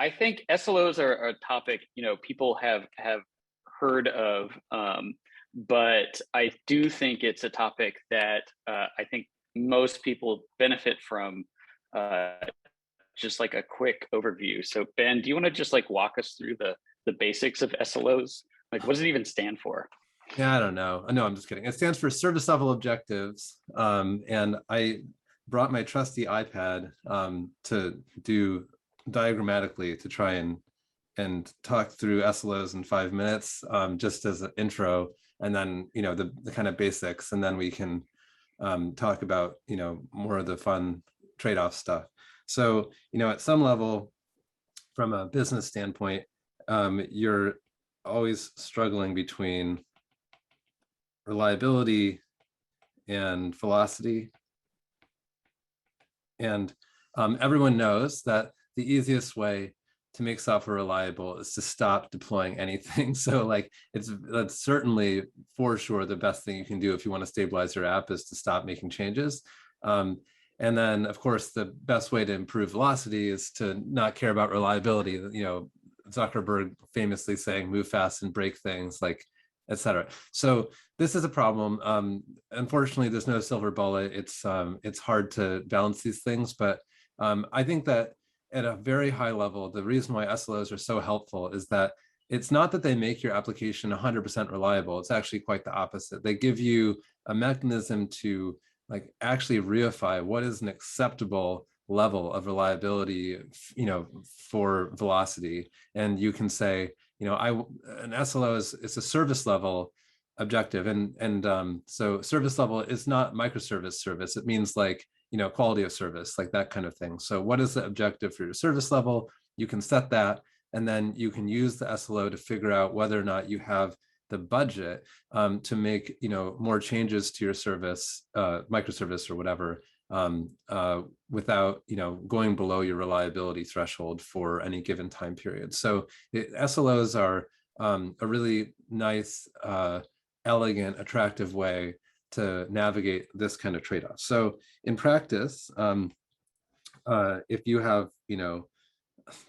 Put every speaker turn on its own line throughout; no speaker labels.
I think SLOs are a topic, people have heard of, but I do think it's a topic that I think most people benefit from. Just like a quick overview. So Ben, do you want to just like walk us through the basics of SLOs? Like, what does it even stand for?
Yeah, I don't know. No, I'm just kidding. It stands for service level objectives. And I brought my trusty iPad to do diagrammatically to try and talk through SLOs in 5 minutes, just as an intro, and then the kind of basics, and then we can talk about more of the fun trade-off stuff. So at some level, from a business standpoint, you're always struggling between reliability and velocity. And everyone knows that the easiest way to make software reliable is to stop deploying anything. So like that's certainly for sure the best thing you can do if you want to stabilize your app is to stop making changes. And then of course the best way to improve velocity is to not care about reliability. Zuckerberg famously saying move fast and break things, like etc. So this is a problem. Unfortunately, there's no silver bullet. It's hard to balance these things, but I think that at a very high level, the reason why SLOs are so helpful is that it's not that they make your application 100% reliable. It's actually quite the opposite. They give you a mechanism to like actually reify what is an acceptable level of reliability, for velocity. And you can say, an SLO is a service level objective, and so service level is not microservice service. It means like quality of service, like that kind of thing. So what is the objective for your service level? You can set that, and then you can use the SLO to figure out whether or not you have the budget to make more changes to your service, microservice or whatever, without going below your reliability threshold for any given time period. So SLOs are a really nice, elegant, attractive way to navigate this kind of trade-off. So in practice, if you have,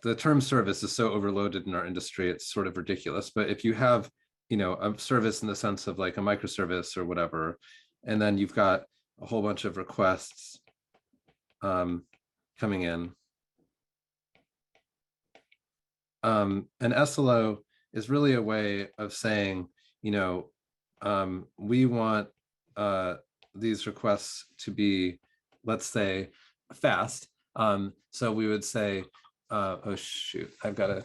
the term service is so overloaded in our industry, it's sort of ridiculous. But if you have, a service in the sense of like a microservice or whatever, and then you've got a whole bunch of requests coming in, an SLO is really a way of saying, we want these requests to be, let's say, fast. So we would say, oh shoot, I've got to,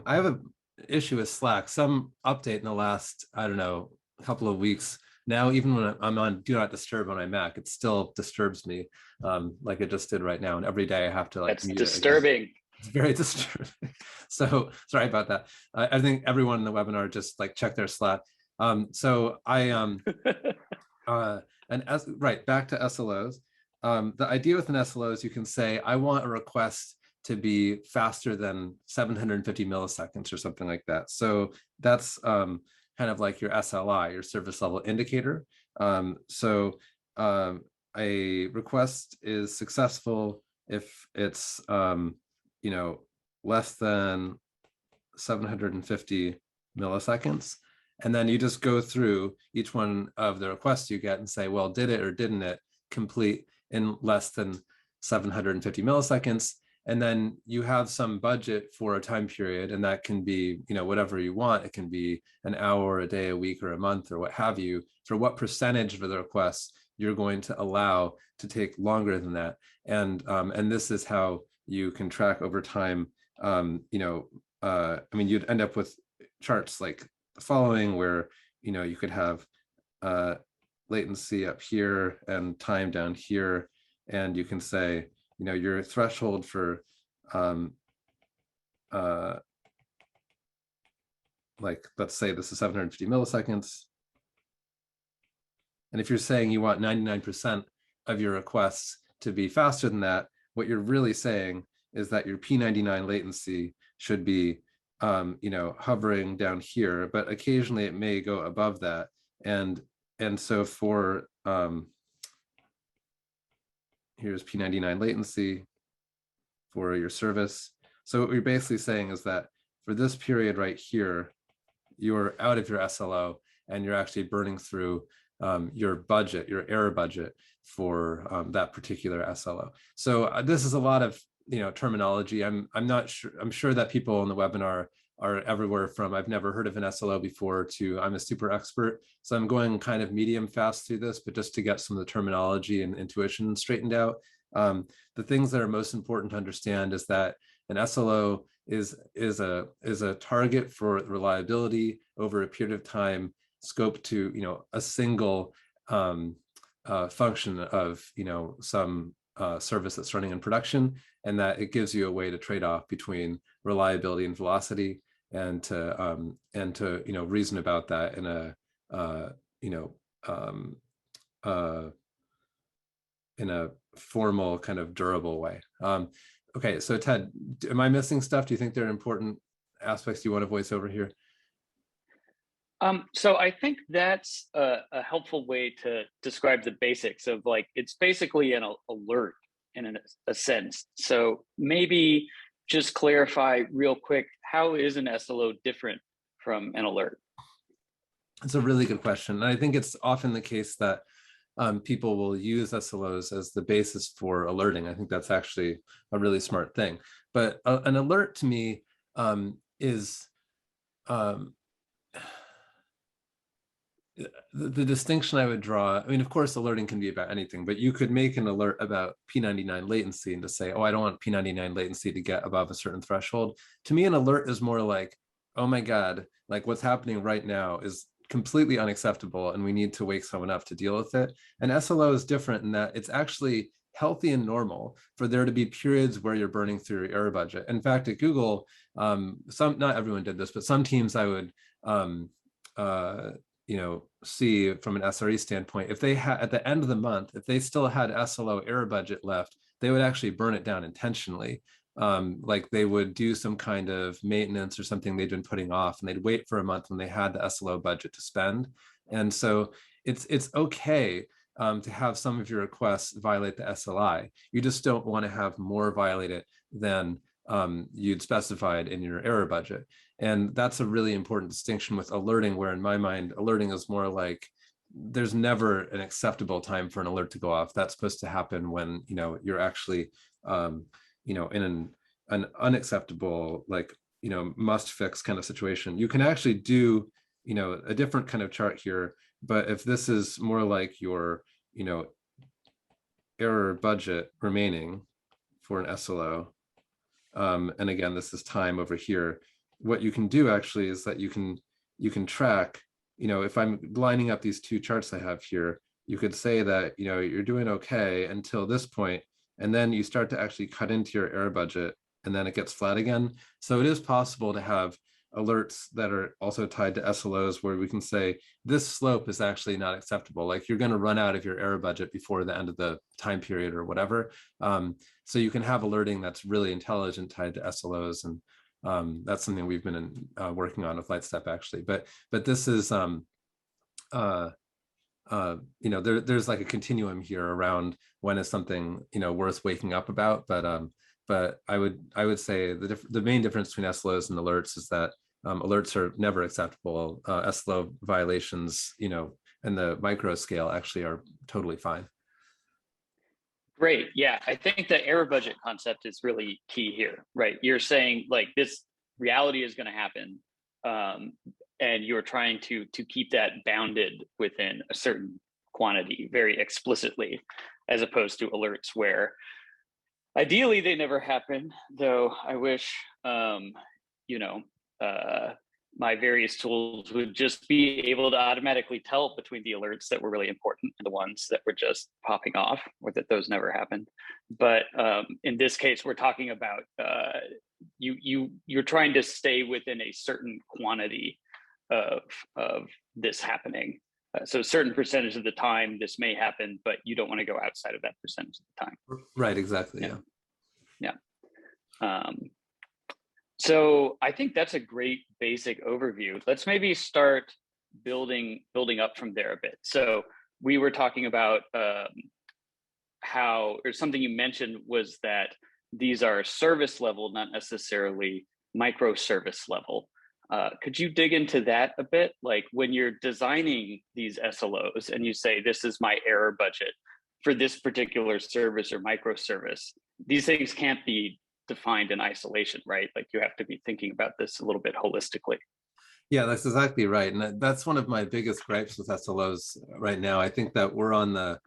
I have an issue with Slack. Some update in the last, I don't know, couple of weeks. Now, even when I'm on Do Not Disturb on my Mac, it still disturbs me, like it just did right now. And every day I have to like.
That's disturbing.
It's very disturbing. So sorry about that. I think everyone in the webinar just like check their Slack. So I right, back to SLOs. The idea with an SLO is you can say, I want a request to be faster than 750 milliseconds or something like that. So that's kind of like your SLI, your service level indicator. So a request is successful if it's less than 750 milliseconds. And then you just go through each one of the requests you get and say, well, did it or didn't it complete in less than 750 milliseconds? And then you have some budget for a time period, and that can be, whatever you want. It can be an hour, a day, a week, or a month, or what have you, for what percentage of the requests you're going to allow to take longer than that. And this is how you can track over time. You'd end up with charts like the following, where you could have latency up here and time down here, and you can say your threshold for like, let's say this is 750 milliseconds, and if you're saying you want 99% of your requests to be faster than that, what you're really saying is that your P99 latency should be hovering down here, but occasionally it may go above that. And so for here's P99 latency for your service. So what you're basically saying is that for this period right here, you're out of your SLO and you're actually burning through your budget, your error budget for that particular SLO. So this is a lot of terminology. I'm not sure. I'm sure that people in the webinar are everywhere from I've never heard of an SLO before to I'm a super expert. So I'm going kind of medium fast through this, but just to get some of the terminology and intuition straightened out. The things that are most important to understand is that an SLO is a target for reliability over a period of time, scope to a single function of some service that's running in production, and that it gives you a way to trade off between reliability and velocity, and to reason about that in a in a formal kind of durable way. Okay, so Ted, am I missing stuff? Do you think there are important aspects you want to voice over here?
So I think that's a helpful way to describe the basics of, like, it's basically an alert in a sense. So maybe just clarify real quick, how is an SLO different from an alert?
It's a really good question. And I think it's often the case that people will use SLOs as the basis for alerting. I think that's actually a really smart thing. But an alert to me is the distinction I would draw. I mean, of course, alerting can be about anything, but you could make an alert about P99 latency and to say, oh, I don't want P99 latency to get above a certain threshold. To me, an alert is more like, oh my God, like what's happening right now is completely unacceptable and we need to wake someone up to deal with it. And SLO is different in that it's actually healthy and normal for there to be periods where you're burning through your error budget. In fact, at Google, not everyone did this, but some teams I would see from an SRE standpoint, if they had at the end of the month, if they still had SLO error budget left, they would actually burn it down intentionally. Like they would do some kind of maintenance or something they'd been putting off, and they'd wait for a month when they had the SLO budget to spend. And so it's okay to have some of your requests violate the SLI. You just don't want to have more violate it than you'd specified in your error budget. And that's a really important distinction with alerting, where in my mind, alerting is more like there's never an acceptable time for an alert to go off. That's supposed to happen when you're actually in an unacceptable, like must fix kind of situation. You can actually do a different kind of chart here, but if this is more like your error budget remaining for an SLO, and again this is time over here, what you can do actually is that you can track, if I'm lining up these two charts I have here, you could say that you're doing okay until this point, and then you start to actually cut into your error budget, and then it gets flat again. So it is possible to have alerts that are also tied to SLOs where we can say this slope is actually not acceptable. Like you're going to run out of your error budget before the end of the time period or whatever. So you can have alerting that's really intelligent tied to SLOs, and that's something we've been working on with Lightstep actually. But this is there's like a continuum here around when is something worth waking up about. But I would say the main difference between SLOs and alerts is that alerts are never acceptable. SLO violations, in the micro scale actually are totally fine.
Great. Yeah, I think the error budget concept is really key here, right? You're saying like this reality is going to happen, and you're trying to keep that bounded within a certain quantity very explicitly, as opposed to alerts where ideally they never happen, though I wish my various tools would just be able to automatically tell between the alerts that were really important and the ones that were just popping off, or that those never happened. But in this case, we're talking about you're trying to stay within a certain quantity of this happening. So a certain percentage of the time this may happen, but you don't want to go outside of that percentage of the time.
Right, exactly.
Yeah. So I think that's a great basic overview. Let's maybe start building up from there a bit. So we were talking about how, or something you mentioned was that these are service level, not necessarily microservice level. Could you dig into that a bit? Like when you're designing these SLOs and you say, this is my error budget for this particular service or microservice, these things can't be defined in isolation, right? Like you have to be thinking about this a little bit holistically.
Yeah, that's exactly right. And that's one of my biggest gripes with SLOs right now. I think that we're on the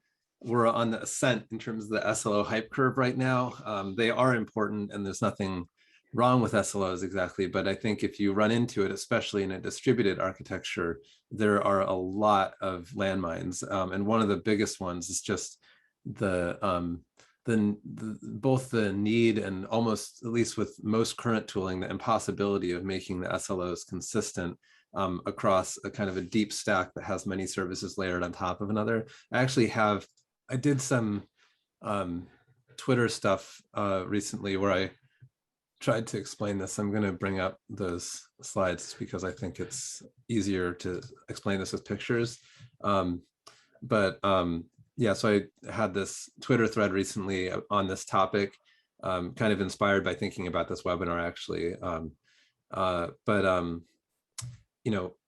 ascent in terms of the SLO hype curve right now. They are important and there's nothing wrong with SLOs exactly, but I think if you run into it, especially in a distributed architecture, there are a lot of landmines. And one of the biggest ones is just the both the need and almost, at least with most current tooling, the impossibility of making the SLOs consistent across a kind of a deep stack that has many services layered on top of another. I did some Twitter stuff recently where I tried to explain this. I'm going to bring up those slides because I think it's easier to explain this with pictures. Yeah, so I had this Twitter thread recently on this topic, kind of inspired by thinking about this webinar actually.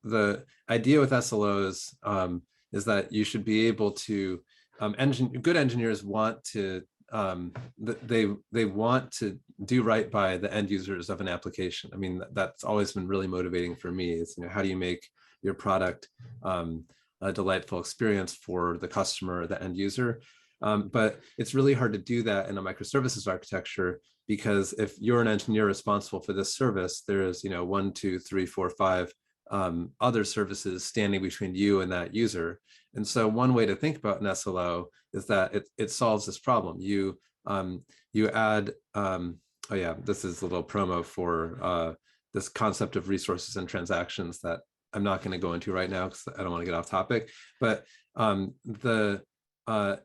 The idea with SLOs is that you should be able to, good engineers want to, they want to do right by the end users of an application. I mean, that's always been really motivating for me is, how do you make your product a delightful experience for the customer, the end user. But it's really hard to do that in a microservices architecture because if you're an engineer responsible for this service, there's 1, 2, 3, 4, 5 other services standing between you and that user. And so one way to think about an SLO is that it solves this problem. You add, oh yeah, this is a little promo for this concept of resources and transactions that I'm not going to go into right now because I don't want to get off topic. But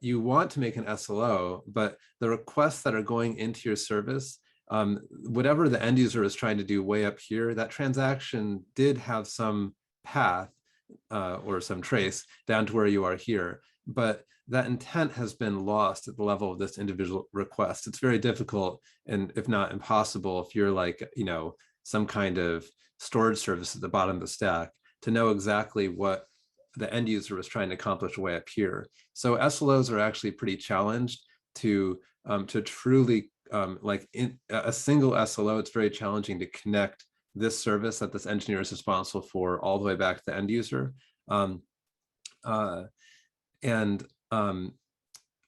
you want to make an SLO, but the requests that are going into your service, whatever the end user is trying to do way up here, that transaction did have some path or some trace down to where you are here. But that intent has been lost at the level of this individual request. It's very difficult, and if not impossible, if you're like, some kind of storage service at the bottom of the stack, to know exactly what the end user was trying to accomplish way up here. So SLOs are actually pretty challenged to truly, like in a single SLO, it's very challenging to connect this service that this engineer is responsible for all the way back to the end user.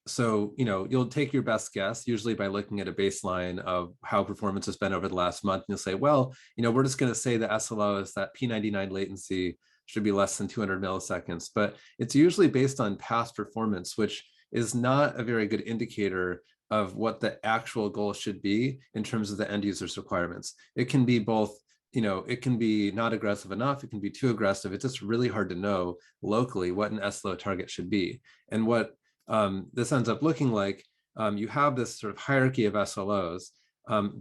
So, you'll take your best guess, usually by looking at a baseline of how performance has been over the last month. And you'll say, well, we're just going to say the SLO is that P99 latency should be less than 200 milliseconds. But it's usually based on past performance, which is not a very good indicator of what the actual goal should be in terms of the end user's requirements. It can be both, it can be not aggressive enough, it can be too aggressive. It's just really hard to know locally what an SLO target should be. And what this ends up looking like, you have this sort of hierarchy of SLOs.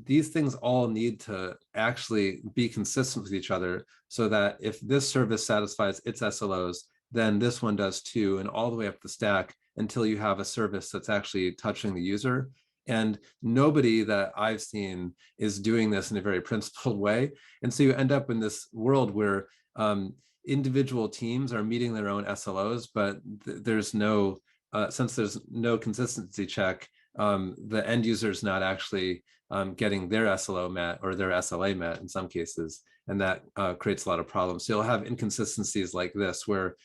These things all need to actually be consistent with each other so that if this service satisfies its SLOs, then this one does too, and all the way up the stack until you have a service that's actually touching the user. And nobody that I've seen is doing this in a very principled way. And so you end up in this world where individual teams are meeting their own SLOs, but there's no, since there's no consistency check, the end user is not actually getting their SLO met or their SLA met in some cases, and that creates a lot of problems. So you'll have inconsistencies like this, where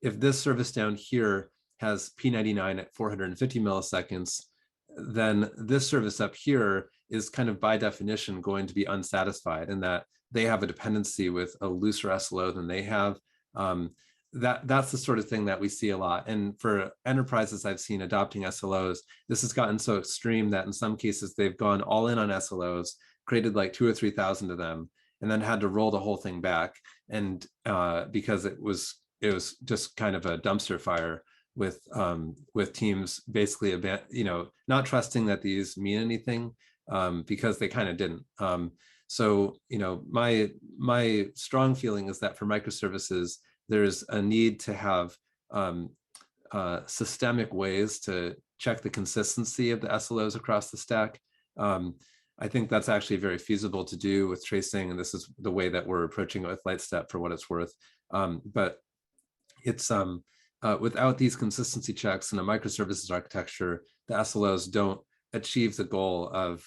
if this service down here has P99 at 450 milliseconds, then this service up here is kind of by definition going to be unsatisfied, in that they have a dependency with a looser SLO than they have. That's the sort of thing that we see a lot. And for enterprises I've seen adopting SLOs, this has gotten so extreme that in some cases they've gone all in on SLOs, created like 2,000 or 3,000 of them, and then had to roll the whole thing back. And because it was just kind of a dumpster fire with teams basically not trusting that these mean anything, because they kind of didn't. So my strong feeling is that for microservices, there's a need to have systemic ways to check the consistency of the SLOs across the stack. I think that's actually very feasible to do with tracing, and this is the way that we're approaching it with Lightstep for what it's worth. But it's without these consistency checks in a microservices architecture, the SLOs don't achieve the goal of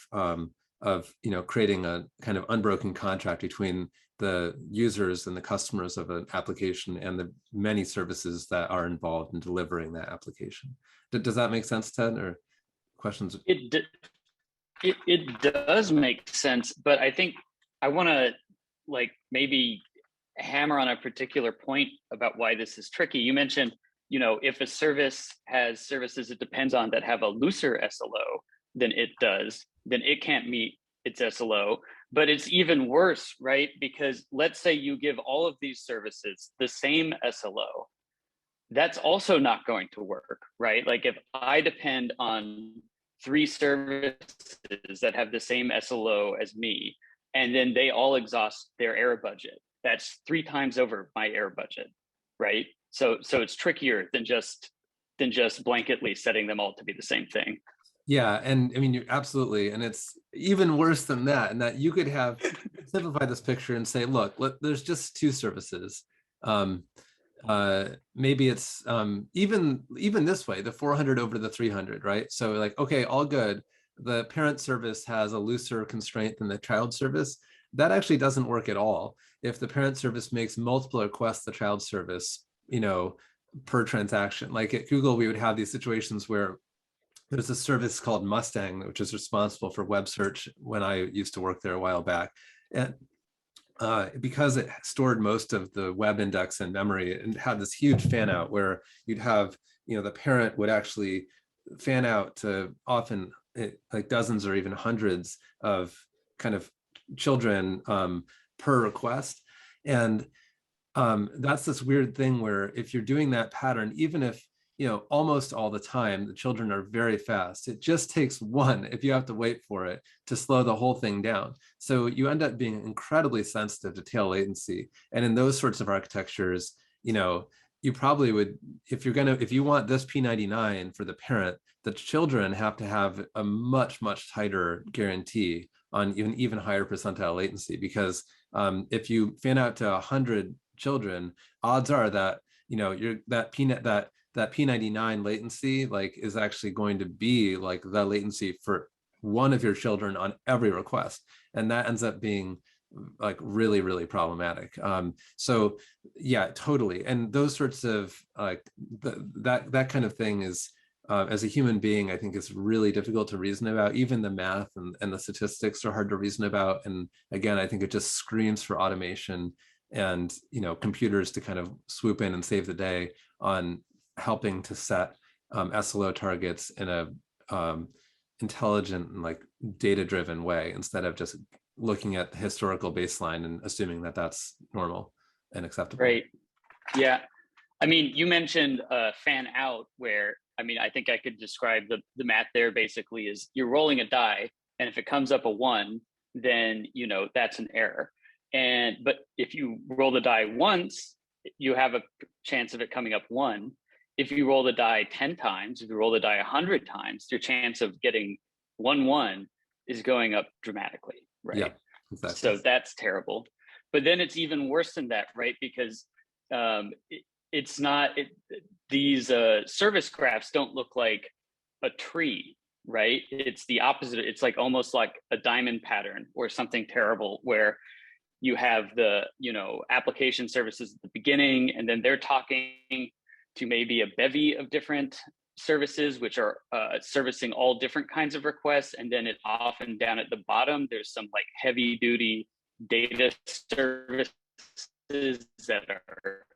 creating a kind of unbroken contract between the users and the customers of an application and the many services that are involved in delivering that application. Does that make sense, Ted? Or questions?
It does make sense, but I think I want to maybe hammer on a particular point about why this is tricky. You mentioned, if a service has services it depends on that have a looser SLO than it does, then it can't meet its SLO. But it's even worse, right? Because let's say you give all of these services the same SLO, that's also not going to work, right? Like if I depend on 3 services that have the same SLO as me, and then they all exhaust their error budget, that's 3 times over my error budget, right? So it's trickier than just blanketly setting them all to be the same thing.
Yeah, and I mean, you're absolutely, and it's even worse than that, and that you could have simplify this picture and say, look, there's just 2 services. Maybe it's even this way, the 400 over the 300, right? So like, okay, all good. The parent service has a looser constraint than the child service. That actually doesn't work at all. If the parent service makes multiple requests to child service, per transaction, like at Google, we would have these situations where there's a service called Mustang, which is responsible for web search when I used to work there a while back. And because it stored most of the web index in memory, and had this huge fan out where you'd have, the parent would actually fan out to often like dozens or even hundreds of kind of children per request. And that's this weird thing where if you're doing that pattern, even if almost all the time the children are very fast, it just takes one, if you have to wait for it, to slow the whole thing down. So you end up being incredibly sensitive to tail latency. And in those sorts of architectures, you probably would, if you want this P99 for the parent, the children have to have a much, much tighter guarantee on even higher percentile latency, because if you fan out to 100 children, odds are that that P99 latency is actually going to be like the latency for one of your children on every request, and that ends up being like really, really problematic. So yeah, totally. And those sorts of that kind of thing is, as a human being, I think it's really difficult to reason about. Even the math and the statistics are hard to reason about. And again, I think it just screams for automation and computers to kind of swoop in and save the day on helping to set SLO targets in a intelligent and data-driven way, instead of just looking at the historical baseline and assuming that that's normal and acceptable.
Right. Yeah. I mean, you mentioned fan out, where I think I could describe the math there basically is you're rolling a die, and if it comes up a 1, then that's an error. But if you roll the die once, you have a chance of it coming up 1. If you roll the die 10 times, if you roll the die 100 times, your chance of getting 1-1 is going up dramatically, right?
Yeah, exactly.
So that's terrible. But then it's even worse than that, right? Because these service graphs don't look like a tree, right? It's the opposite. It's almost like a diamond pattern or something terrible, where you have the application services at the beginning, and then they're talking to maybe a bevy of different services, which are servicing all different kinds of requests. And then it often down at the bottom, there's some heavy duty data services that are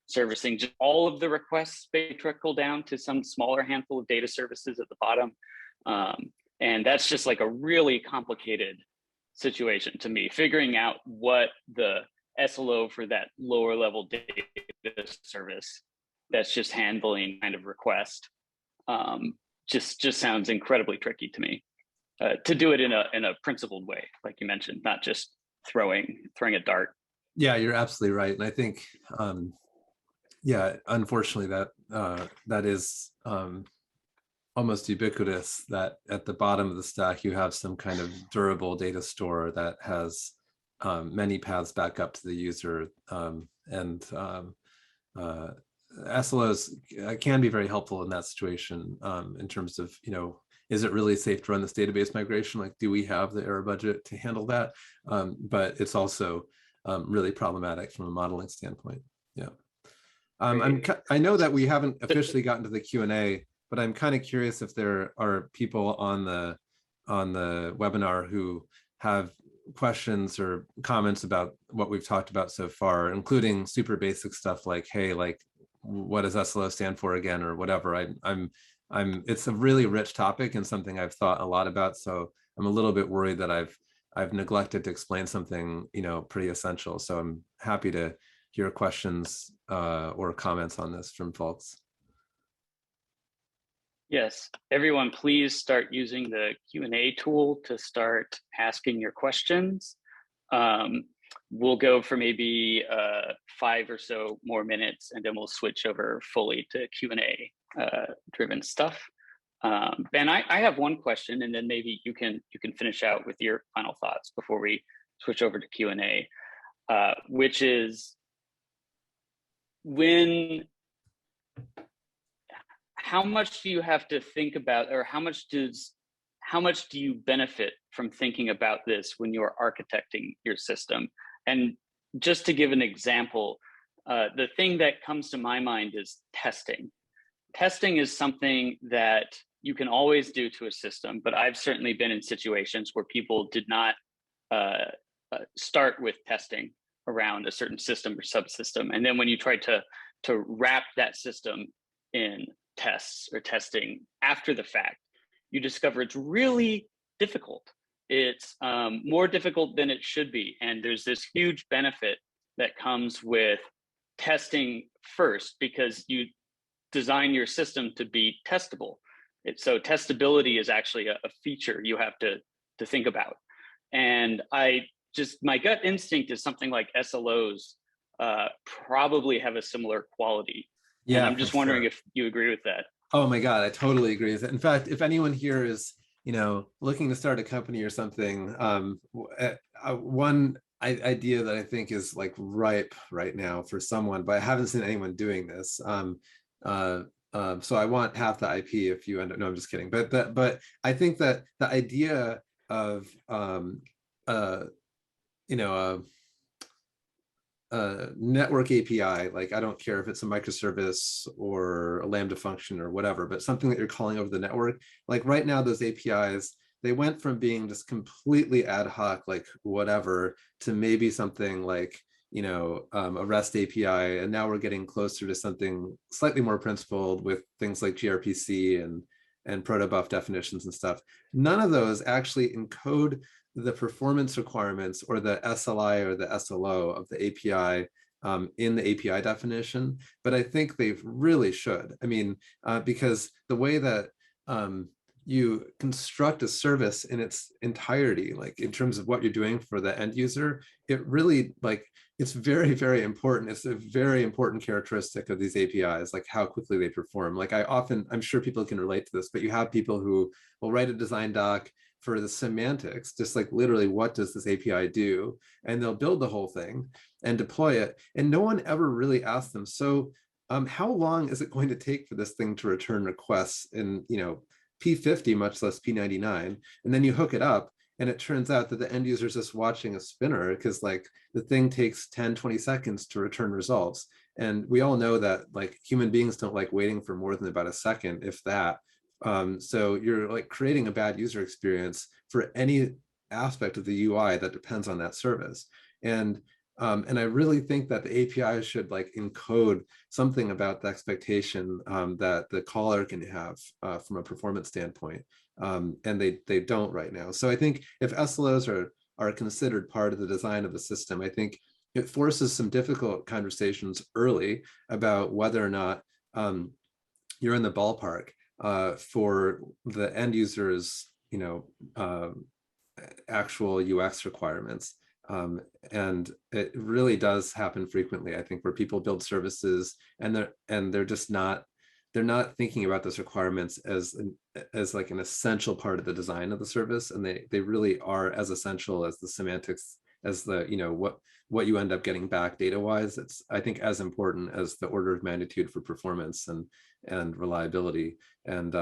servicing just all of the requests. They trickle down to some smaller handful of data services at the bottom. And that's just a really complicated situation to me, figuring out what the SLO for that lower level data service that's just handling kind of request just sounds incredibly tricky to me, to do it in a principled way, like you mentioned, not just throwing a dart.
Yeah, you're absolutely right. And I think unfortunately that is almost ubiquitous that at the bottom of the stack, you have some kind of durable data store that has many paths back up to the user. SLOs can be very helpful in that situation in terms of, is it really safe to run this database migration? Like, do we have the error budget to handle that? But it's also really problematic from a modeling standpoint. Yeah. I know that we haven't officially gotten to the Q&A, but I'm kind of curious if there are people on the webinar who have questions or comments about what we've talked about so far, including super basic stuff like, hey, like, what does SLO stand for again, or whatever. It's a really rich topic and something I've thought a lot about. So I'm a little bit worried that I've neglected to explain something, pretty essential. So I'm happy to hear questions or comments on this from folks.
Yes, everyone, please start using the Q&A tool to start asking your questions. We'll go for maybe 5 or so more minutes, and then we'll switch over fully to Q&A driven stuff. Ben, I have one question, and then maybe you can finish out with your final thoughts before we switch over to Q&A, which is how much do you have to think about, or how much do you benefit from thinking about this when you're architecting your system? And just to give an example, the thing that comes to my mind is testing. Testing is something that you can always do to a system, but I've certainly been in situations where people did not start with testing around a certain system or subsystem. And then when you try to wrap that system in tests or testing after the fact, you discover it's really difficult. It's more difficult than it should be. And there's this huge benefit that comes with testing first, because you design your system to be testable. So testability is actually a feature you have to think about. And my gut instinct is something like SLOs probably have a similar quality. Yeah, and I'm just wondering if you agree with that.
Oh my God, I totally agree with it. In fact, if anyone here is, looking to start a company or something, one idea that I think is like ripe right now for someone, but I haven't seen anyone doing this. So I want half the IP if you end up, no, I'm just kidding. But I think that the idea of, network API, like, I don't care if it's a microservice or a Lambda function or whatever, but something that you're calling over the network. Like right now, those APIs, they went from being just completely ad hoc, like whatever, to maybe something like, a REST API. And now we're getting closer to something slightly more principled with things like gRPC and protobuf definitions and stuff. None of those actually encode the performance requirements or the SLI or the SLO of the API in the API definition, but I think they really should. I mean, because the way that you construct a service in its entirety, like in terms of what you're doing for the end user, it really, like, it's very, very important. It's a very important characteristic of these APIs, like how quickly they perform. Like I'm sure people can relate to this, but you have people who will write a design doc for the semantics, just like literally, what does this API do? And they'll build the whole thing and deploy it. And no one ever really asks them, so how long is it going to take for this thing to return requests in, P50, much less P99? And then you hook it up, and it turns out that the end user is just watching a spinner, because like the thing takes 10, 20 seconds to return results. And we all know that like human beings don't like waiting for more than about a second, if that. So you're like creating a bad user experience for any aspect of the UI that depends on that service. And I really think that the API should like encode something about the expectation that the caller can have from a performance standpoint. And they don't right now. So I think if SLOs are considered part of the design of the system, I think it forces some difficult conversations early about whether or not you're in the ballpark for the end user's, actual UX requirements. And it really does happen frequently, I think, where people build services and they're just not they're not thinking about those requirements as like an essential part of the design of the service, and they really are as essential as the semantics, as the, you know, what you end up getting back data wise. It's, I think, as important as the order of magnitude for performance and reliability. And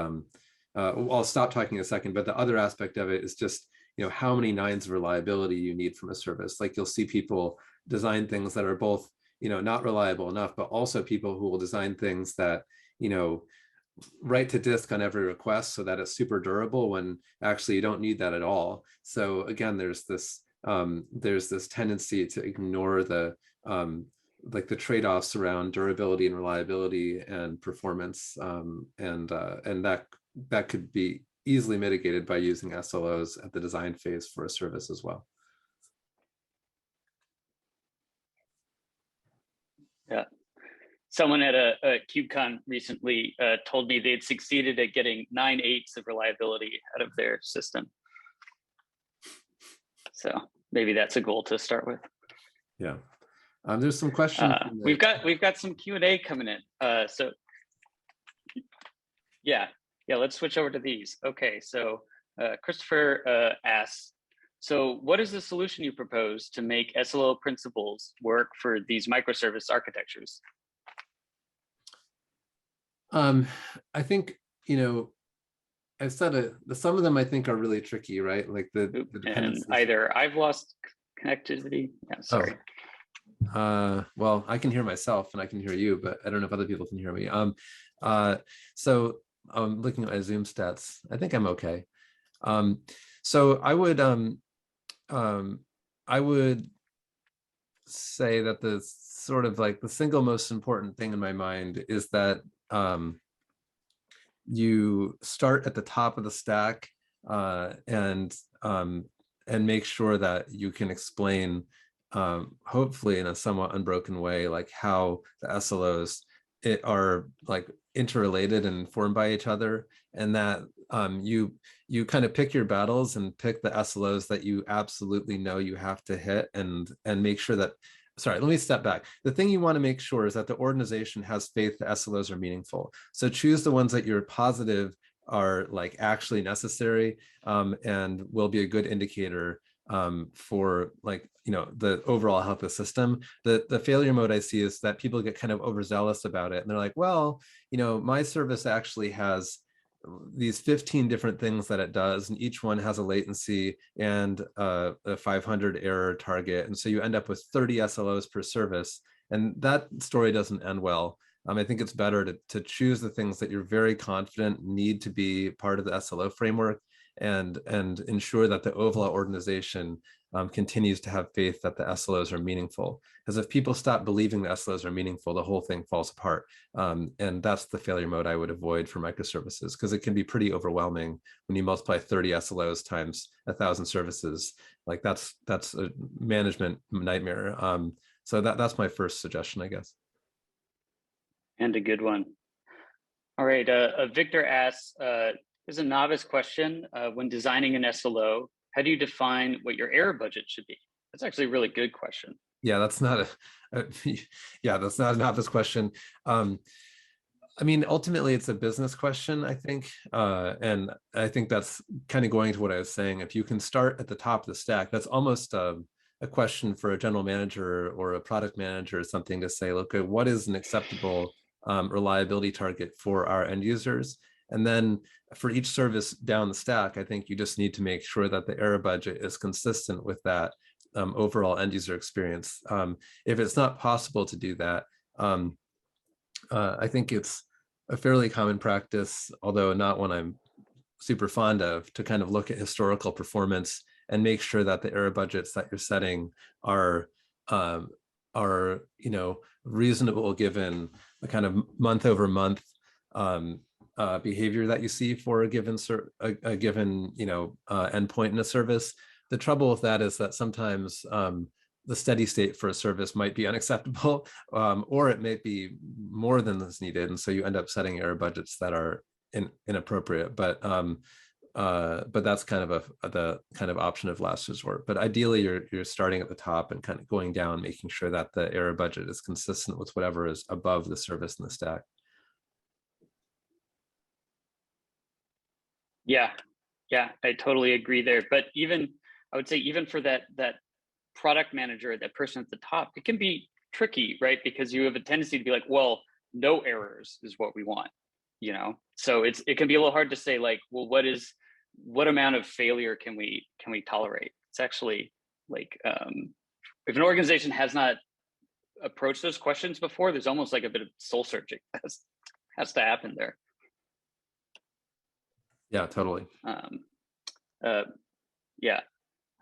I'll stop talking a second, but the other aspect of it is just, you know, how many nines of reliability you need from a service. Like, you'll see people design things that are both, you know, not reliable enough, but also people who will design things that, you know, write to disk on every request so that it's super durable, when actually you don't need that at all. So again, there's this tendency to ignore the like the trade-offs around durability and reliability and performance, and that could be easily mitigated by using SLOs at the design phase for a service as well.
Yeah. Someone at a KubeCon recently told me they'd succeeded at getting 9/8 of reliability out of their system. So maybe that's a goal to start with.
Yeah. There's some questions.
We've got some Q&A coming in. So yeah, let's switch over to these. Okay, so Christopher asks, so what is the solution you propose to make SLO principles work for these microservice architectures?
I think, you know, I've said some of them I think are really tricky, right? Like the dependencies.
And either I've lost connectivity. Yeah, sorry.
Well, I can hear myself and I can hear you, but I don't know if other people can hear me. So I'm looking at my Zoom stats. I think I'm okay. So I would say that the sort of like the single most important thing in my mind is that you start at the top of the stack, and make sure that you can explain, hopefully in a somewhat unbroken way, like how the SLOs are like interrelated and informed by each other, and that you kind of pick your battles and pick the SLOs that you absolutely know you have to hit, and make sure that, sorry, let me step back. The thing you want to make sure is that the organization has faith the SLOs are meaningful. So choose the ones that you're positive are like actually necessary, and will be a good indicator for, like, you know, the overall health of the system. The failure mode I see is that people get kind of overzealous about it, and they're like, well, you know, my service actually has these 15 different things that it does, and each one has a latency and a 500 error target, and so you end up with 30 SLOs per service, and that story doesn't end well. I think it's better to choose the things that you're very confident need to be part of the SLO framework, and ensure that the overall organization continues to have faith that the SLOs are meaningful. Because if people stop believing the SLOs are meaningful, the whole thing falls apart. And that's the failure mode I would avoid for microservices, because it can be pretty overwhelming when you multiply 30 SLOs times 1,000 services. Like that's a management nightmare. So that's my first suggestion, I guess.
And a good one. All right, Victor asks, there's a novice question. When designing an SLO, how do you define what your error budget should be? That's actually a really good question.
Yeah, that's not that's not a novice question. I mean, ultimately, it's a business question, I think. And I think that's kind of going to what I was saying. If you can start at the top of the stack, that's almost a question for a general manager or a product manager or something, to say, look, what is an acceptable reliability target for our end users? And then for each service down the stack, I think you just need to make sure that the error budget is consistent with that overall end user experience. If it's not possible to do that, I think it's a fairly common practice, although not one I'm super fond of, to kind of look at historical performance and make sure that the error budgets that you're setting are you know, reasonable given the kind of month over month behavior that you see for a given you know, endpoint in a service. The trouble with that is that sometimes the steady state for a service might be unacceptable, or it may be more than is needed, and so you end up setting error budgets that are inappropriate. But that's kind of the kind of option of last resort. But ideally, you're starting at the top and kind of going down, making sure that the error budget is consistent with whatever is above the service in the stack.
Yeah, yeah, I totally agree there. But even I would say even for that product manager, that person at the top, it can be tricky, right? Because you have a tendency to be like, well, no errors is what we want, you know. So it can be a little hard to say like, well, what amount of failure can we tolerate? It's actually like if an organization has not approached those questions before, there's almost like a bit of soul searching has to happen there.
Yeah, totally.
Uh, yeah.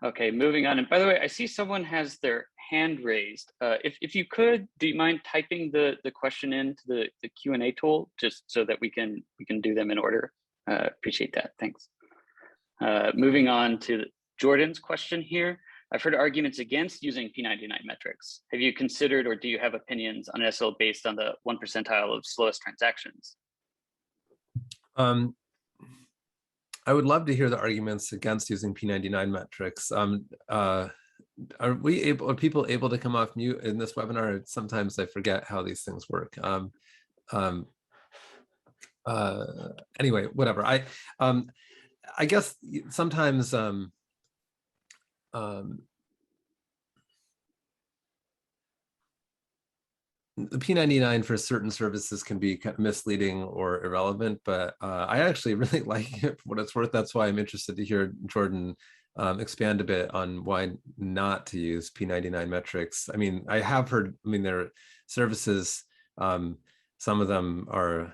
Okay, moving on. And by the way, I see someone has their hand raised. If you could, do you mind typing the question into the Q&A tool just so that we can do them in order? Appreciate that. Thanks. Moving on to Jordan's question here. I've heard arguments against using P99 metrics. Have you considered or do you have opinions on SL based on the 1 percentile of slowest transactions?
I would love to hear the arguments against using P99 metrics. Are people able to come off mute in this webinar? Sometimes I forget how these things work. Anyway, whatever. I guess sometimes the P99 for certain services can be kind of misleading or irrelevant, but I actually really like it for what it's worth. That's why I'm interested to hear Jordan expand a bit on why not to use P99 metrics. I mean, I have heard, I mean, there are services, some of them are,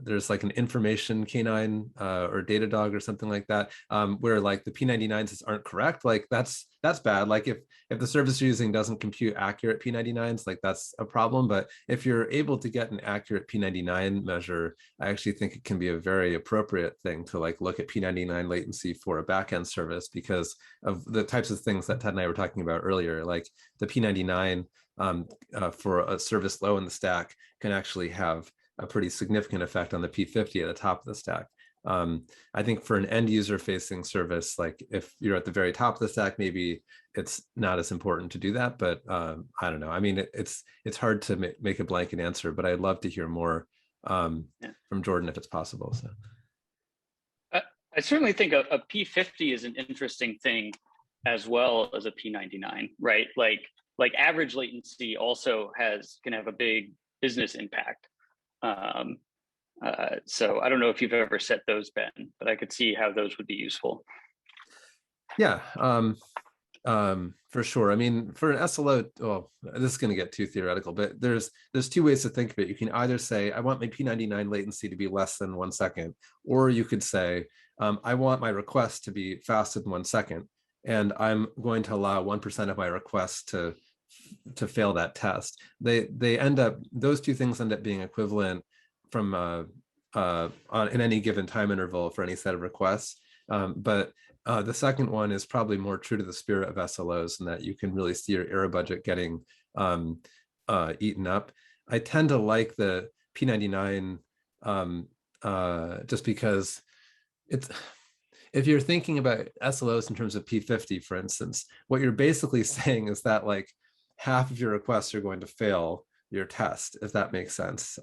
there's like an information canine or Datadog or something like that, where like the P99s aren't correct. Like that's bad. Like if the service you're using doesn't compute accurate P99s, like that's a problem. But if you're able to get an accurate P99 measure, I actually think it can be a very appropriate thing to like look at P99 latency for a backend service because of the types of things that Ted and I were talking about earlier. Like the P99 for a service low in the stack can actually have a pretty significant effect on the P50 at the top of the stack. I think for an end user facing service, like if you're at the very top of the stack, maybe it's not as important to do that, but I don't know. I mean, it's hard to make a blanket answer, but I'd love to hear more from Jordan if it's possible. So.
I certainly think a P50 is an interesting thing as well as a P99, right? Like average latency also can have a big business impact. So I don't know if you've ever set those, Ben, but I could see how those would be useful.
Yeah, for sure. I mean, for an SLO, oh, this is going to get too theoretical, but there's two ways to think of it. You can either say, I want my P99 latency to be less than 1 second, or you could say, I want my request to be faster than 1 second, and I'm going to allow 1% of my requests to fail that test. They end up, those two things end up being equivalent from in any given time interval for any set of requests. But the second one is probably more true to the spirit of SLOs, in that you can really see your error budget getting eaten up. I tend to like the P99 just because if you're thinking about SLOs in terms of P50, for instance, what you're basically saying is that like half of your requests are going to fail your test, if that makes sense.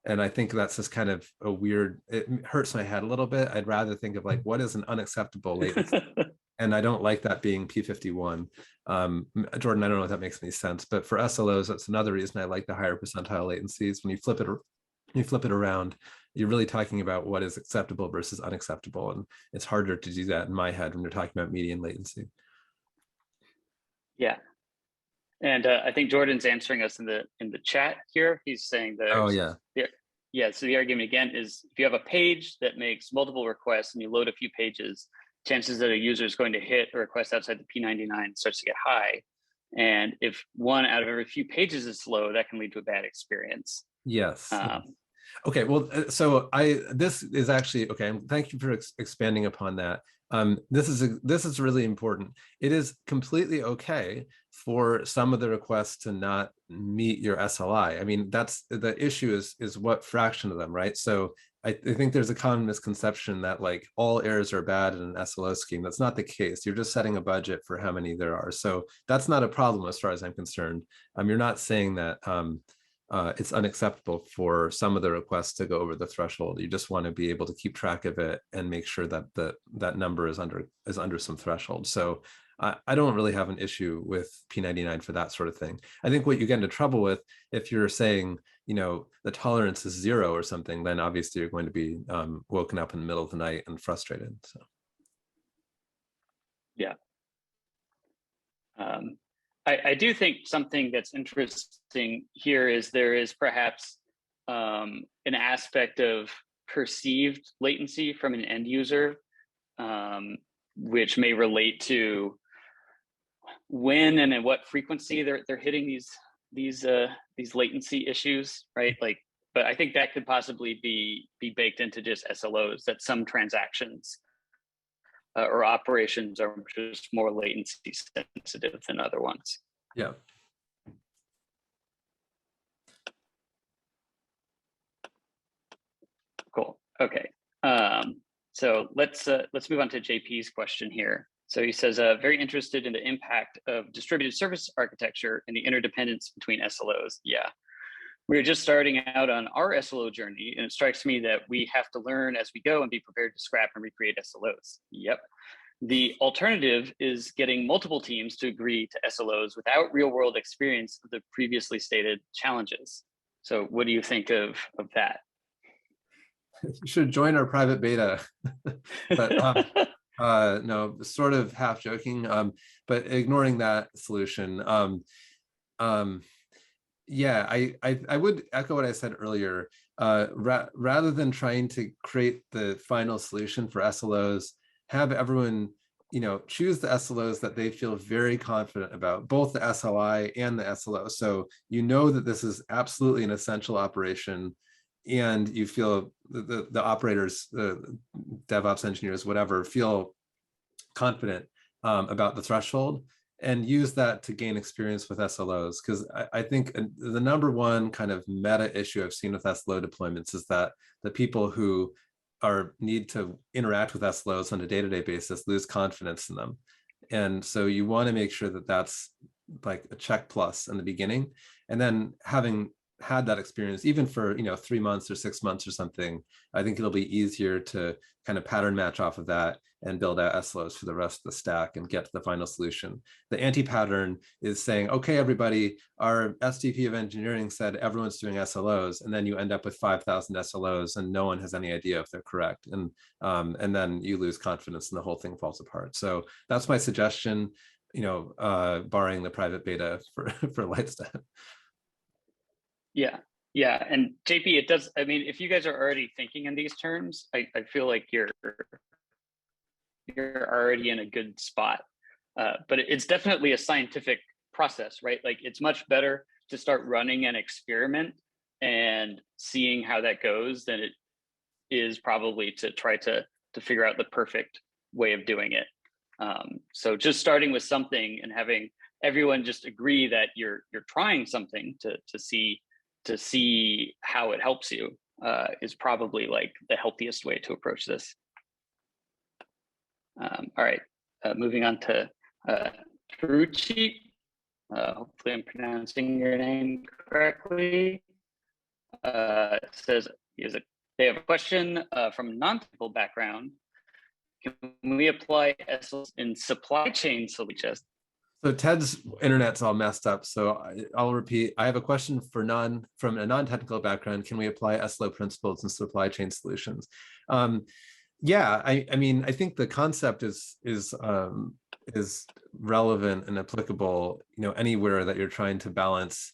And I think that's just kind of a weird, it hurts my head a little bit. I'd rather think of like, what is an unacceptable latency? And I don't like that being P51. Jordan, I don't know if that makes any sense, but for SLOs, that's another reason I like the higher percentile latencies. When you flip it around, you're really talking about what is acceptable versus unacceptable. And it's harder to do that in my head when you're talking about median latency.
Yeah. And I think Jordan's answering us in the chat here. He's saying that.
Oh yeah.
Yeah. So the argument again is if you have a page that makes multiple requests and you load a few pages, chances that a user is going to hit a request outside the P99 starts to get high. And if one out of every few pages is slow, that can lead to a bad experience.
Yes. Okay, well, so this is actually okay. Thank you for expanding upon that. This is really important. It is completely okay for some of the requests to not meet your SLI. I mean, that's the issue is what fraction of them, right? So I think there's a common misconception that like all errors are bad in an SLO scheme. That's not the case. You're just setting a budget for how many there are. So that's not a problem as far as I'm concerned. You're not saying that it's unacceptable for some of the requests to go over the threshold. You just want to be able to keep track of it and make sure that that number is under some threshold. So I don't really have an issue with P99 for that sort of thing. I think what you get into trouble with, if you're saying, the tolerance is 0 or something, then obviously you're going to be woken up in the middle of the night and frustrated. So
yeah. I do think something that's interesting here is there is perhaps an aspect of perceived latency from an end user, which may relate to when and at what frequency they're hitting these latency issues, right? Like, but I think that could possibly be baked into just SLOs, that some transactions or operations are just more latency sensitive than other ones.
yeah.
Cool. Okay. So let's move on to JP's question here. So he says, very interested in the impact of distributed service architecture and the interdependence between SLOs. Yeah. We're just starting out on our SLO journey, and it strikes me that we have to learn as we go and be prepared to scrap and recreate SLOs. Yep. The alternative is getting multiple teams to agree to SLOs without real-world experience of the previously stated challenges. So what do you think of that?
You should join our private beta. But no, sort of half joking, but ignoring that solution. Yeah, I would echo what I said earlier. Rather than trying to create the final solution for SLOs, have everyone, choose the SLOs that they feel very confident about, both the SLI and the SLO. So that this is absolutely an essential operation, and you feel the operators, the DevOps engineers, whatever, feel confident about the threshold, and use that to gain experience with SLOs. Because I think the number one kind of meta issue I've seen with SLO deployments is that the people who need to interact with SLOs on a day-to-day basis lose confidence in them. And so you want to make sure that that's like a check plus in the beginning. And then having had that experience, even for 3 months or 6 months or something, I think it'll be easier to kind of pattern match off of that and build out SLOs for the rest of the stack and get to the final solution. The anti-pattern is saying, okay, everybody, our SVP of engineering said everyone's doing SLOs, and then you end up with 5,000 SLOs and no one has any idea if they're correct. And then you lose confidence and the whole thing falls apart. So that's my suggestion, barring the private beta for Lightstep.
Yeah. And JP, it does, I mean, if you guys are already thinking in these terms, I feel like you're already in a good spot. But it's definitely a scientific process, right? Like, it's much better to start running an experiment and seeing how that goes than it is probably to try to figure out the perfect way of doing it. So just starting with something and having everyone just agree that you're trying something to see how it helps you is probably like the healthiest way to approach this. All right, moving on to Taruchi. Hopefully I'm pronouncing your name correctly. It says they have a question from a non-technical background. Can we apply SLs in supply chain solutions?
So Ted's internet's all messed up. So I'll repeat. I have a question from a non-technical background. Can we apply SLO principles in supply chain solutions? Yeah, I mean, I think the concept is relevant and applicable, anywhere that you're trying to balance.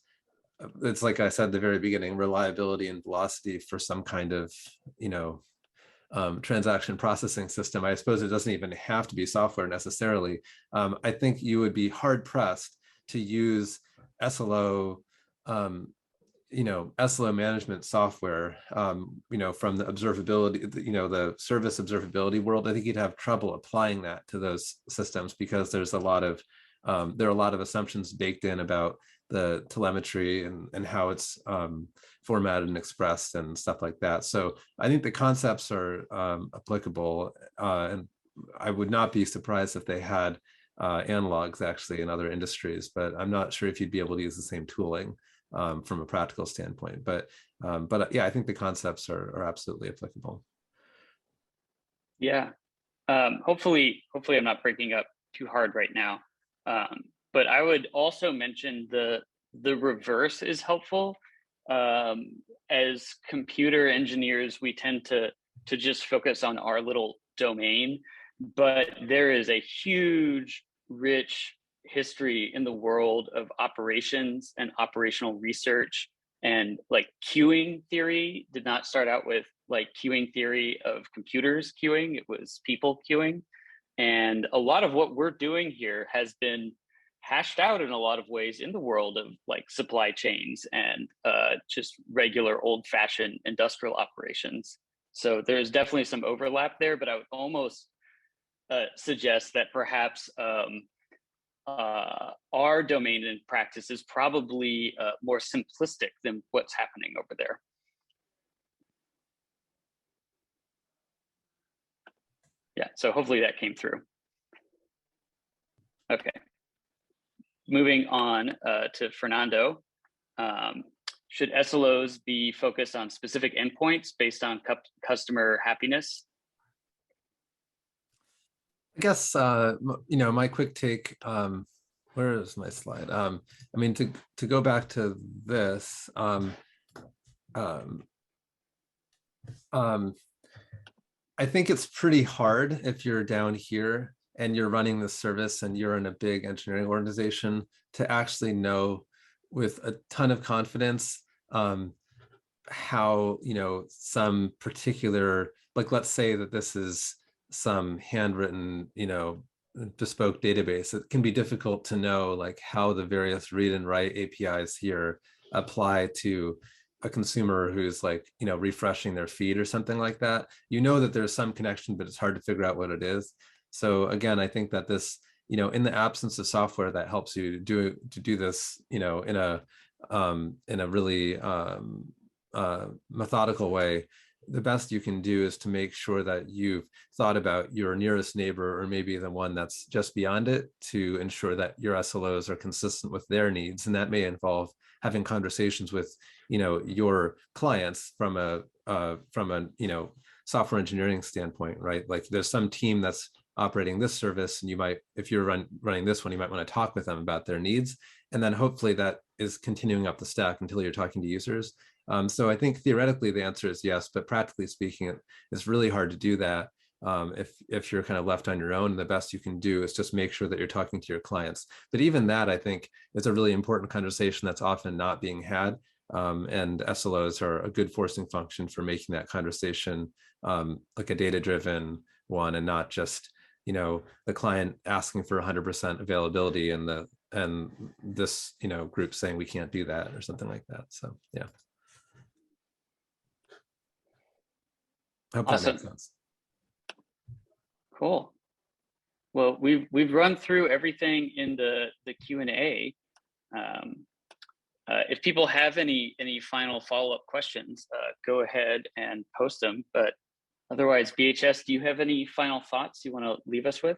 It's like I said at the very beginning, reliability and velocity for some kind of, transaction processing system. I suppose it doesn't even have to be software necessarily. I think you would be hard pressed to use SLO, SLO management software, from the observability, the service observability world. I think you'd have trouble applying that to those systems because there's there are a lot of assumptions baked in about the telemetry and how it's formatted and expressed and stuff like that. So I think the concepts are applicable, and I would not be surprised if they had analogs actually in other industries, but I'm not sure if you'd be able to use the same tooling. from a practical standpoint. But yeah, I think the concepts are absolutely applicable.
Yeah. Hopefully I'm not breaking up too hard right now. But I would also mention the reverse is helpful. As computer engineers, we tend to just focus on our little domain, but there is a huge, rich history in the world of operations and operational research. And like queuing theory did not start out with like queuing theory of computers queuing, it was people queuing. And a lot of what we're doing here has been hashed out in a lot of ways in the world of like supply chains and just regular old fashioned industrial operations. So there's definitely some overlap there, but I would almost suggest that perhaps our domain in practice is probably more simplistic than what's happening over there. Yeah, so hopefully that came through. Okay. Moving on to Fernando. Should SLOs be focused on specific endpoints based on customer happiness?
I guess, my quick take, where is my slide? I mean, to go back to this, I think it's pretty hard if you're down here and you're running the service and you're in a big engineering organization to actually know with a ton of confidence how, some particular, like, let's say that this is some handwritten, bespoke database. It can be difficult to know like how the various read and write APIs here apply to a consumer who's like, refreshing their feed or something like that. That there's some connection, but it's hard to figure out what it is. So again, I think that this, in the absence of software that helps you do this, in a really methodical way, the best you can do is to make sure that you've thought about your nearest neighbor, or maybe the one that's just beyond it, to ensure that your SLOs are consistent with their needs. And that may involve having conversations with, your clients from a software engineering standpoint, right? Like there's some team that's operating this service, and you might, if you're running this one, you might want to talk with them about their needs. And then hopefully that is continuing up the stack until you're talking to users. So I think theoretically the answer is yes, but practically speaking, it's really hard to do that if you're kind of left on your own. The best you can do is just make sure that you're talking to your clients. But even that, I think, is a really important conversation that's often not being had. And SLOs are a good forcing function for making that conversation like a data-driven one, and not just, the client asking for 100% availability and this, group saying we can't do that or something like that. So yeah. I hope that makes sense.
Cool. Well, we've run through everything in the Q&A. If people have any final follow-up questions, go ahead and post them. But otherwise, BHS, do you have any final thoughts you want to leave us with?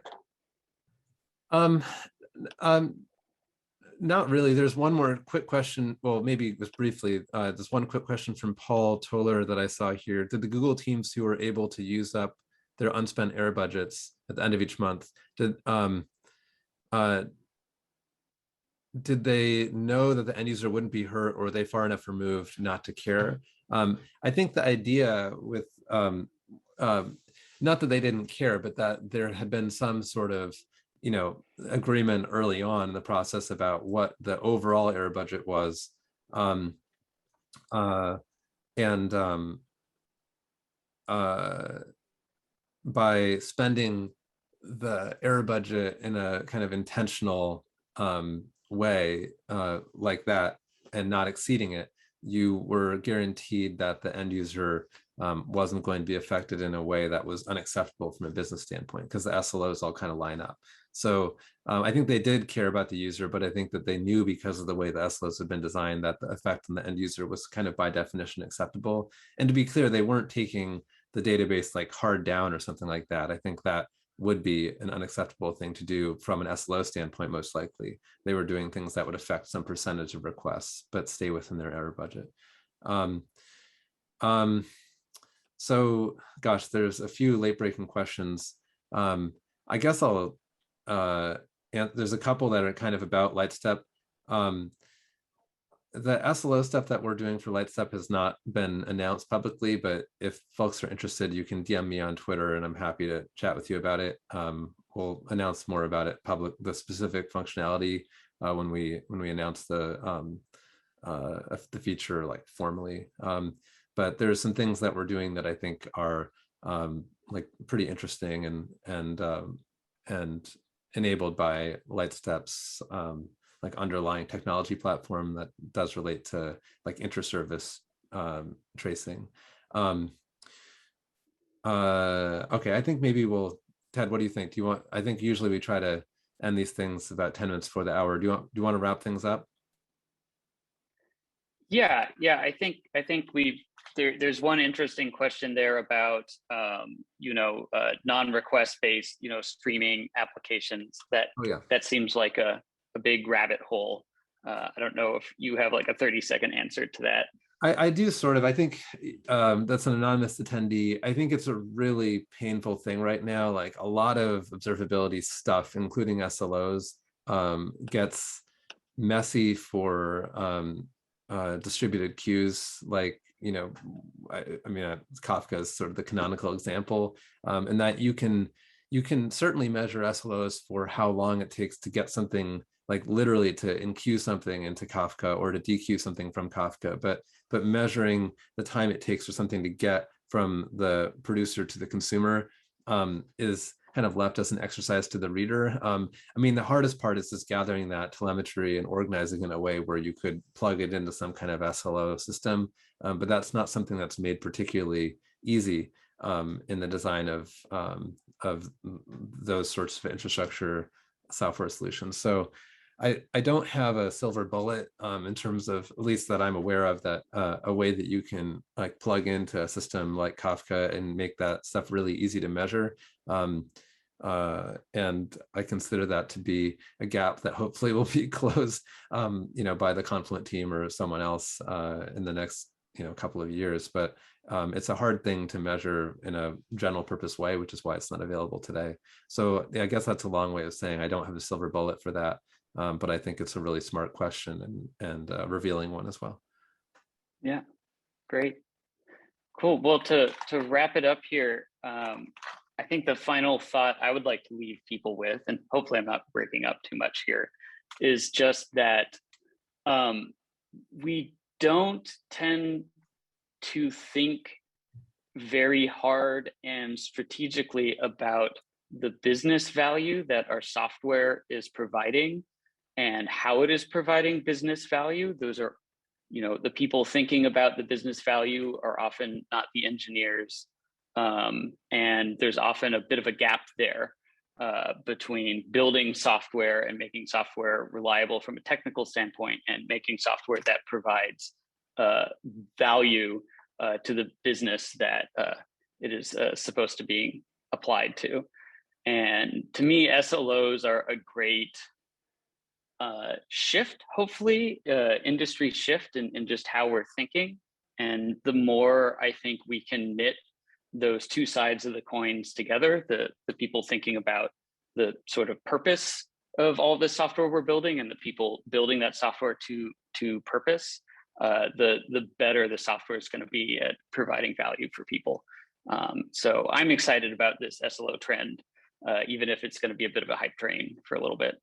Not really. There's one more quick question. Well, maybe just briefly, there's one quick question from Paul Toller that I saw here. Did the Google teams who were able to use up their unspent error budgets at the end of each month, did they know that the end user wouldn't be hurt, or were they far enough removed not to care? I think the idea with, not that they didn't care, but that there had been some sort of agreement early on in the process about what the overall error budget was. By spending the error budget in a kind of intentional way like that, and not exceeding it, you were guaranteed that the end user wasn't going to be affected in a way that was unacceptable from a business standpoint, because the SLOs all kind of line up. So I think they did care about the user, but I think that they knew, because of the way the SLOs had been designed, that the effect on the end user was kind of by definition acceptable. And to be clear, they weren't taking the database like hard down or something like that. I think that would be an unacceptable thing to do from an SLO standpoint. Most likely they were doing things that would affect some percentage of requests but stay within their error budget. So gosh, there's a few late breaking questions. I guess I'll there's a couple that are kind of about Lightstep. The SLO stuff that we're doing for Lightstep has not been announced publicly, but if folks are interested, you can DM me on Twitter and I'm happy to chat with you about it. We'll announce more about it, the specific functionality when we announce the feature like formally. But there's some things that we're doing that I think are like pretty interesting and enabled by Lightstep's like underlying technology platform that does relate to like inter-service tracing. Okay, I think maybe Ted, what do you think? I think usually we try to end these things about 10 minutes before the hour. Do you want to wrap things up?
Yeah, I think there's one interesting question there about non-request based streaming applications that seems like a big rabbit hole. I don't know if you have like a 30-second answer to that.
I do sort of. I think that's an anonymous attendee. I think it's a really painful thing right now. Like a lot of observability stuff, including SLOs, gets messy for distributed queues. Like, I mean, Kafka is sort of the canonical example, and that you can certainly measure SLOs for how long it takes to get something, like literally to enqueue something into Kafka or to dequeue something from Kafka, but measuring the time it takes for something to get from the producer to the consumer is kind of left as an exercise to the reader. I mean, the hardest part is just gathering that telemetry and organizing in a way where you could plug it into some kind of SLO system, but that's not something that's made particularly easy in the design of those sorts of infrastructure software solutions. So I don't have a silver bullet in terms of, at least that I'm aware of, that a way that you can like plug into a system like Kafka and make that stuff really easy to measure. And I consider that to be a gap that hopefully will be closed, by the Confluent team or someone else in the next couple of years. But it's a hard thing to measure in a general purpose way, which is why it's not available today. So yeah, I guess that's a long way of saying I don't have a silver bullet for that. But I think it's a really smart question and revealing one as well.
Yeah, great. Cool. Well, to wrap it up here, I think the final thought I would like to leave people with, and hopefully I'm not breaking up too much here, is just that we don't tend to think very hard and strategically about the business value that our software is providing and how it is providing business value. Those are, the people thinking about the business value are often not the engineers. And there's often a bit of a gap there between building software and making software reliable from a technical standpoint and making software that provides value to the business that it is supposed to be applied to. And to me, SLOs are a great shift, hopefully, industry shift in just how we're thinking. And the more I think we can knit those two sides of the coins together, the people thinking about the sort of purpose of all this software we're building and the people building that software to purpose, the better the software is going to be at providing value for people. So I'm excited about this SLO trend, even if it's going to be a bit of a hype train for a little bit.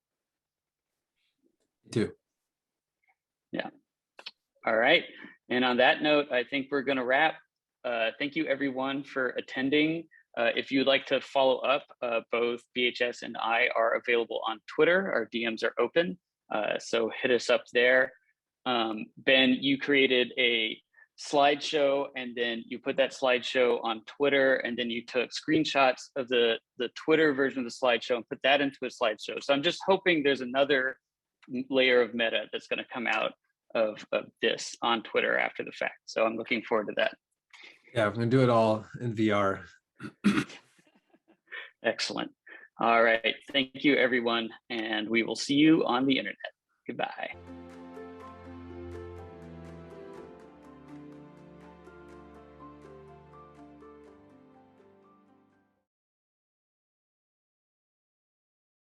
Too.
Yeah. All right. And on that note, I think we're going to wrap. Thank you, everyone, for attending. If you'd like to follow up, both BHS and I are available on Twitter. Our DMs are open, so hit us up there. Ben, you created a slideshow, and then you put that slideshow on Twitter, and then you took screenshots of the Twitter version of the slideshow and put that into a slideshow. So I'm just hoping there's another layer of meta that's going to come out of this on Twitter after the fact. So I'm looking forward to that.
Yeah, we're going to do it all in VR.
Excellent. All right. Thank you, everyone. And we will see you on the internet. Goodbye.